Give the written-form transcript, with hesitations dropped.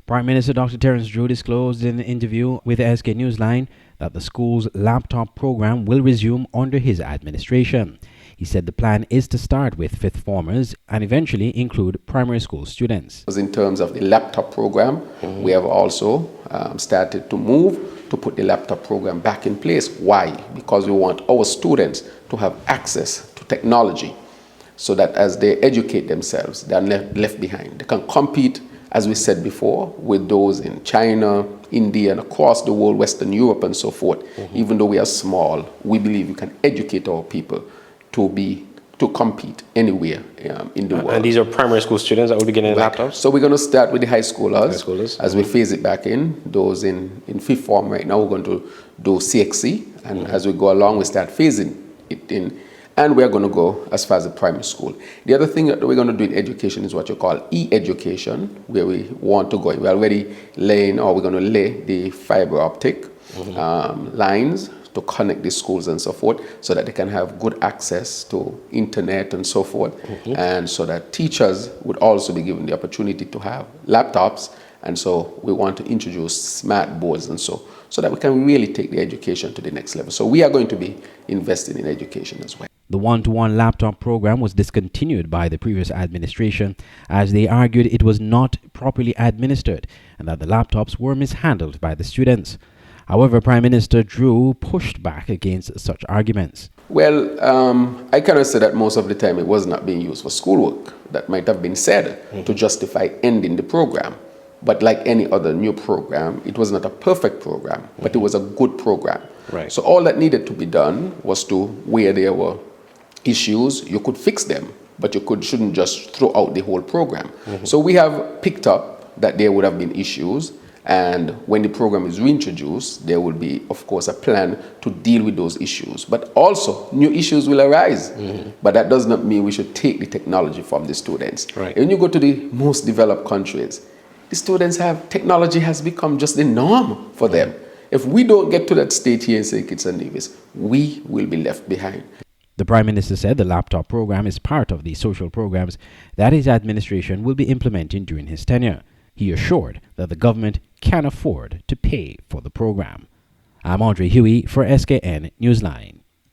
Prime Minister Dr. Terence Drew disclosed in an interview with the SK Newsline that the school's laptop program will resume under his administration. He said the plan is to start with fifth formers and eventually include primary school students. In terms of the laptop program, we have also started to move to put the laptop program back in place. Why? Because we want our students to have access to technology so that as they educate themselves, they are left behind. They can compete, as we said before, with those in China, India, and across the world, Western Europe, and so forth. Even though we are small, we believe we can educate our people to compete anywhere in the world. And these are primary school students that will be getting laptops? So we're going to start with the high schoolers. As we phase it back in. Those in fifth form right now, we're going to do CXC. And as we go along, we start phasing it in. And we're going to go as far as the primary school. The other thing that we're going to do in education is what you call e-education, where we want to go. We're already we're going to lay the fiber optic lines to connect the schools and so forth, so that they can have good access to internet and so forth, and so that teachers would also be given the opportunity to have laptops. And so we want to introduce smart boards and so that we can really take the education to the next level. So we are going to be investing in education as well. The one-to-one laptop program was discontinued by the previous administration as they argued it was not properly administered and that the laptops were mishandled by the students. However, Prime Minister Drew pushed back against such arguments. Well, I cannot say that most of the time it was not being used for schoolwork. That might have been said to justify ending the program. But like any other new program, it was not a perfect program, but it was a good program. Right. So all that needed to be done was to, where there were issues, you could fix them, but you shouldn't just throw out the whole program. So we have picked up that there would have been issues. And when the program is reintroduced, there will be, of course, a plan to deal with those issues. But also, new issues will arise. But that does not mean we should take the technology from the students. Right. When you go to the most developed countries, the students technology has become just the norm for them. If we don't get to that state here in St. Kitts and Nevis, we will be left behind. The Prime Minister said the laptop program is part of the social programs that his administration will be implementing during his tenure. He assured that the government can afford to pay for the program. I'm Andre Huey for SKN Newsline.